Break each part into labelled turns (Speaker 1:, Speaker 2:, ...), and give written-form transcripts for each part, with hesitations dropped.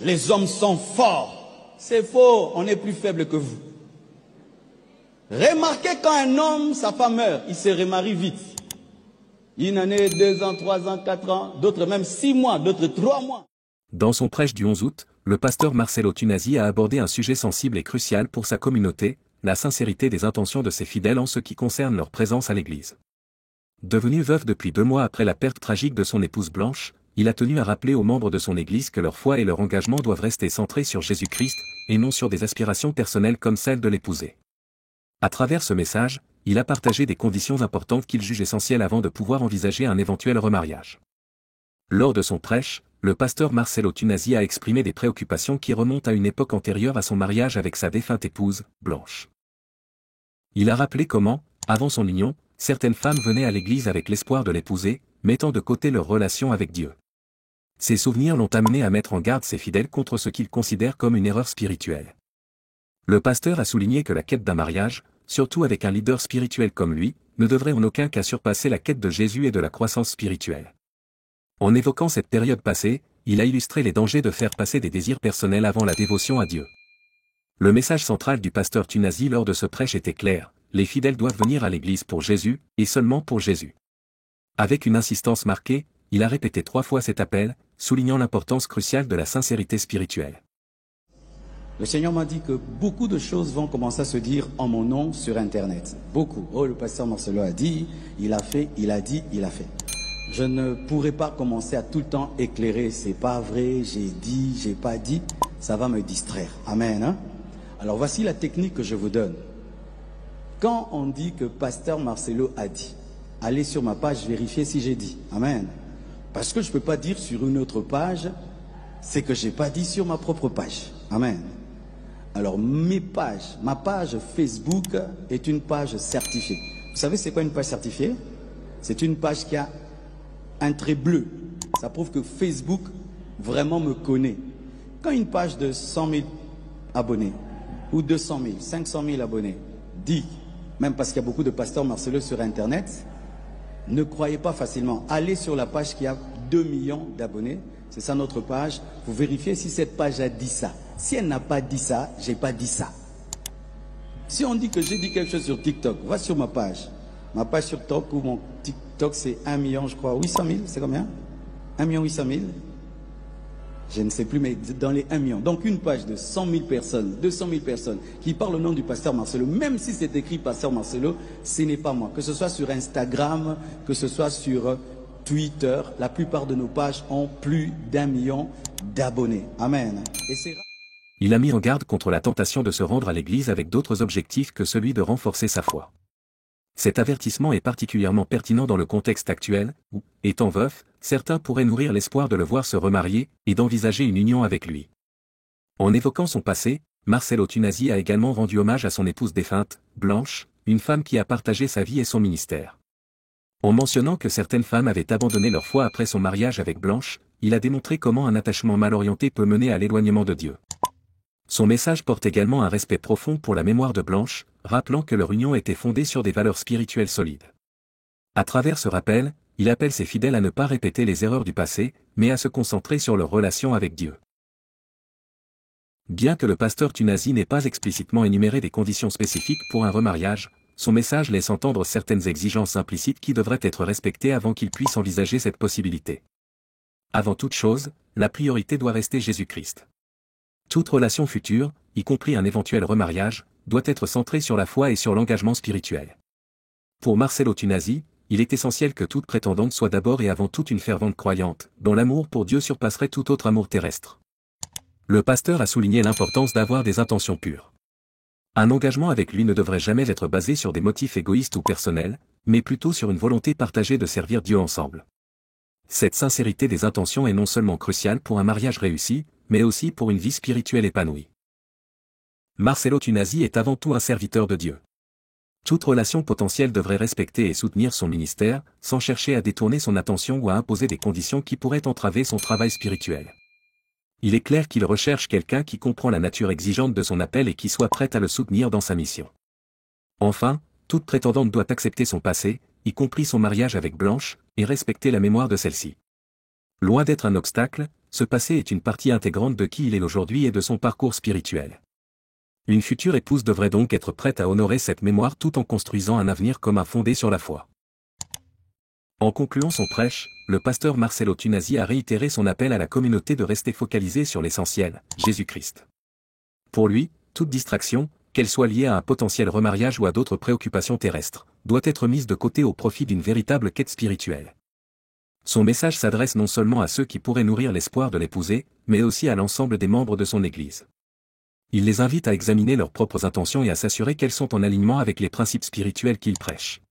Speaker 1: les hommes sont forts. C'est faux, on est plus faible que vous. Remarquez quand un homme, sa femme meurt, il se remarie vite. Une année, 2 ans, 3 ans, 4 ans, d'autres même 6 mois, d'autres 3 mois.
Speaker 2: Dans son prêche du 11 août, le pasteur Marcelo Tunasi a abordé un sujet sensible et crucial pour sa communauté, la sincérité des intentions de ses fidèles en ce qui concerne leur présence à l'église. Devenu veuf depuis 2 mois après la perte tragique de son épouse Blanche, il a tenu à rappeler aux membres de son église que leur foi et leur engagement doivent rester centrés sur Jésus-Christ, et non sur des aspirations personnelles comme celle de l'épouser. À travers ce message, il a partagé des conditions importantes qu'il juge essentielles avant de pouvoir envisager un éventuel remariage. Lors de son prêche, le pasteur Marcelo Tunasi a exprimé des préoccupations qui remontent à une époque antérieure à son mariage avec sa défunte épouse, Blanche. Il a rappelé comment, avant son union, certaines femmes venaient à l'église avec l'espoir de l'épouser, mettant de côté leur relation avec Dieu. Ces souvenirs l'ont amené à mettre en garde ses fidèles contre ce qu'il considère comme une erreur spirituelle. Le pasteur a souligné que la quête d'un mariage, surtout avec un leader spirituel comme lui, ne devrait en aucun cas surpasser la quête de Jésus et de la croissance spirituelle. En évoquant cette période passée, il a illustré les dangers de faire passer des désirs personnels avant la dévotion à Dieu. Le message central du pasteur Tunasi lors de ce prêche était clair, les fidèles doivent venir à l'église pour Jésus, et seulement pour Jésus. Avec une insistance marquée, il a répété 3 fois cet appel, soulignant l'importance cruciale de la sincérité spirituelle.
Speaker 1: Le Seigneur m'a dit que beaucoup de choses vont commencer à se dire en mon nom sur Internet. Beaucoup. Oh, le pasteur Marcelo a dit, il a fait, il a dit, il a fait. Je ne pourrai pas commencer à tout le temps éclairer. C'est pas vrai, j'ai dit, j'ai pas dit. Ça va me distraire. Amen. Hein? Alors voici la technique que je vous donne. Quand on dit que pasteur Marcelo a dit, allez sur ma page vérifier si j'ai dit. Amen. Parce que je ne peux pas dire sur une autre page, c'est que je n'ai pas dit sur ma propre page. Amen. Alors mes pages, ma page Facebook est une page certifiée. Vous savez c'est quoi une page certifiée? C'est une page qui a un trait bleu. Ça prouve que Facebook vraiment me connaît. Quand une page de 100 000 abonnés, ou 200 000, 500 000 abonnés, dit, même parce qu'il y a beaucoup de pasteurs Marcelo sur Internet, ne croyez pas facilement. Allez sur la page qui a 2 millions d'abonnés, c'est ça notre page, vous vérifiez si cette page a dit ça. Si elle n'a pas dit ça, j'ai pas dit ça. Si on dit que j'ai dit quelque chose sur TikTok, va sur ma page. Ma page sur TikTok ou mon TikTok c'est 1 million, je crois, 800 000, c'est combien? 1 800 000. Je ne sais plus, mais dans les 1 million. Donc une page de 100 000 personnes, 200 000 personnes qui parlent au nom du pasteur Marcelo, même si c'est écrit pasteur Marcelo, ce n'est pas moi. Que ce soit sur Instagram, que ce soit sur Twitter, la plupart de nos pages ont plus d'1 million d'abonnés. Amen. Et c'est...
Speaker 2: Il a mis en garde contre la tentation de se rendre à l'église avec d'autres objectifs que celui de renforcer sa foi. Cet avertissement est particulièrement pertinent dans le contexte actuel, où, étant veuf, certains pourraient nourrir l'espoir de le voir se remarier, et d'envisager une union avec lui. En évoquant son passé, Marcelo Tunasi a également rendu hommage à son épouse défunte, Blanche, une femme qui a partagé sa vie et son ministère. En mentionnant que certaines femmes avaient abandonné leur foi après son mariage avec Blanche, il a démontré comment un attachement mal orienté peut mener à l'éloignement de Dieu. Son message porte également un respect profond pour la mémoire de Blanche, rappelant que leur union était fondée sur des valeurs spirituelles solides. À travers ce rappel, il appelle ses fidèles à ne pas répéter les erreurs du passé, mais à se concentrer sur leur relation avec Dieu. Bien que le pasteur Tunasi n'ait pas explicitement énuméré des conditions spécifiques pour un remariage, son message laisse entendre certaines exigences implicites qui devraient être respectées avant qu'il puisse envisager cette possibilité. Avant toute chose, la priorité doit rester Jésus-Christ. Toute relation future, y compris un éventuel remariage, doit être centrée sur la foi et sur l'engagement spirituel. Pour Marcelo Tunasi, il est essentiel que toute prétendante soit d'abord et avant tout une fervente croyante, dont l'amour pour Dieu surpasserait tout autre amour terrestre. Le pasteur a souligné l'importance d'avoir des intentions pures. Un engagement avec lui ne devrait jamais être basé sur des motifs égoïstes ou personnels, mais plutôt sur une volonté partagée de servir Dieu ensemble. Cette sincérité des intentions est non seulement cruciale pour un mariage réussi, mais aussi pour une vie spirituelle épanouie. Marcelo Tunasi est avant tout un serviteur de Dieu. Toute relation potentielle devrait respecter et soutenir son ministère, sans chercher à détourner son attention ou à imposer des conditions qui pourraient entraver son travail spirituel. Il est clair qu'il recherche quelqu'un qui comprend la nature exigeante de son appel et qui soit prêt à le soutenir dans sa mission. Enfin, toute prétendante doit accepter son passé, y compris son mariage avec Blanche, et respecter la mémoire de celle-ci. Loin d'être un obstacle, ce passé est une partie intégrante de qui il est aujourd'hui et de son parcours spirituel. Une future épouse devrait donc être prête à honorer cette mémoire tout en construisant un avenir commun fondé sur la foi. En concluant son prêche, le pasteur Marcelo Tunasi a réitéré son appel à la communauté de rester focalisée sur l'essentiel, Jésus-Christ. Pour lui, toute distraction, qu'elle soit liée à un potentiel remariage ou à d'autres préoccupations terrestres, doit être mise de côté au profit d'une véritable quête spirituelle. Son message s'adresse non seulement à ceux qui pourraient nourrir l'espoir de l'épouser, mais aussi à l'ensemble des membres de son Église. Il les invite à examiner leurs propres intentions et à s'assurer qu'elles sont en alignement avec les principes spirituels qu'il prêche.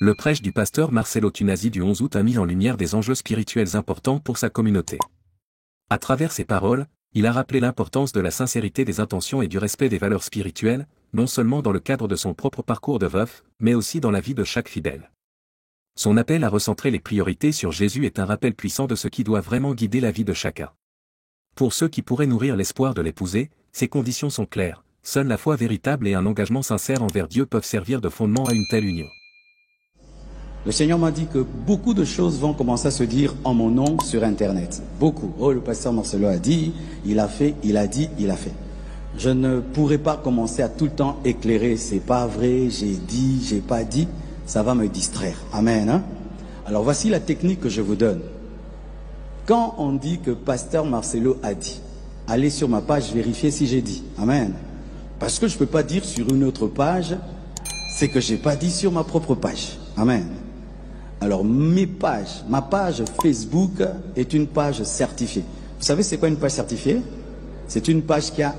Speaker 2: Le prêche du pasteur Marcelo Tunasi du 11 août a mis en lumière des enjeux spirituels importants pour sa communauté. À travers ses paroles, il a rappelé l'importance de la sincérité des intentions et du respect des valeurs spirituelles, non seulement dans le cadre de son propre parcours de veuf, mais aussi dans la vie de chaque fidèle. Son appel à recentrer les priorités sur Jésus est un rappel puissant de ce qui doit vraiment guider la vie de chacun. Pour ceux qui pourraient nourrir l'espoir de l'épouser, ces conditions sont claires, seule la foi véritable et un engagement sincère envers Dieu peuvent servir de fondement à une telle union.
Speaker 1: Le Seigneur m'a dit que beaucoup de choses vont commencer à se dire en mon nom sur Internet. Beaucoup. Oh, le pasteur Marcelo a dit, il a fait, il a dit, il a fait. Je ne pourrai pas commencer à tout le temps éclairer. C'est pas vrai, j'ai dit, j'ai pas dit. Ça va me distraire. Amen. Hein? Alors voici la technique que je vous donne. Quand on dit que pasteur Marcelo a dit, allez sur ma page vérifier si j'ai dit. Amen. Parce que je ne peux pas dire sur une autre page, c'est que je n'ai pas dit sur ma propre page. Amen. Alors mes pages, ma page Facebook est une page certifiée. Vous savez c'est quoi une page certifiée? C'est une page qui a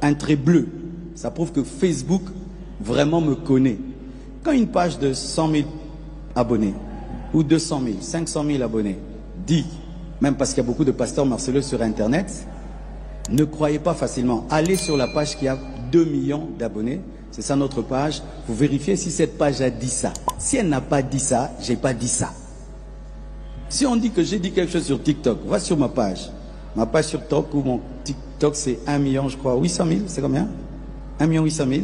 Speaker 1: un trait bleu. Ça prouve que Facebook vraiment me connaît. Quand une page de 100 000 abonnés, ou 200 000, 500 000 abonnés, dit, même parce qu'il y a beaucoup de pasteurs Marcelo sur Internet, ne croyez pas facilement. Allez sur la page qui a 2 millions d'abonnés, c'est ça notre page, vous vérifiez si cette page a dit ça. Si elle n'a pas dit ça, j'ai pas dit ça. Si on dit que j'ai dit quelque chose sur TikTok, va sur ma page sur TikTok, où mon TikTok c'est 1 million, je crois, 800 000, c'est combien? 1 800 000.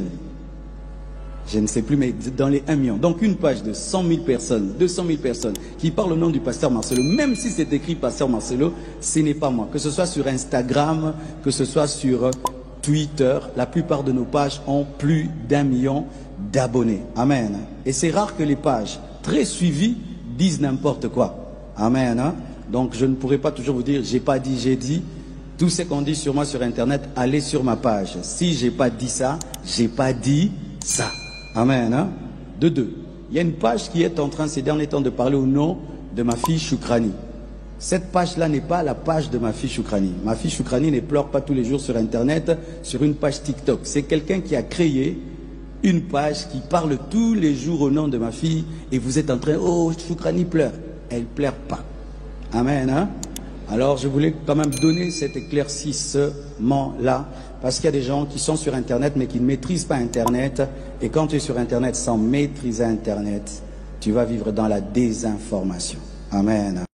Speaker 1: Je ne sais plus, mais dans les 1 million. Donc une page de 100 000 personnes, 200 000 personnes qui parlent au nom du pasteur Marcelo, même si c'est écrit pasteur Marcelo, ce n'est pas moi. Que ce soit sur Instagram, que ce soit sur Twitter, la plupart de nos pages ont plus d'1 million d'abonnés. Amen. Et c'est rare que les pages très suivies disent n'importe quoi. Amen. Hein? Donc je ne pourrais pas toujours vous dire, j'ai pas dit, j'ai dit. Tout ce qu'on dit sur moi sur Internet, allez sur ma page. Si j'ai pas dit ça, j'ai pas dit ça. Amen. Hein? De deux. Il y a une page qui est en train ces derniers temps de parler au nom de ma fille Choukrani. Cette page-là n'est pas la page de ma fille Choukrani. Ma fille Choukrani ne pleure pas tous les jours sur Internet, sur une page TikTok. C'est quelqu'un qui a créé une page qui parle tous les jours au nom de ma fille et vous êtes en train, oh, Choukrani pleure. Elle pleure pas. Amen. Hein? Alors je voulais quand même donner cet éclaircissement-là, parce qu'il y a des gens qui sont sur Internet mais qui ne maîtrisent pas Internet. Et quand tu es sur Internet sans maîtriser Internet, tu vas vivre dans la désinformation. Amen.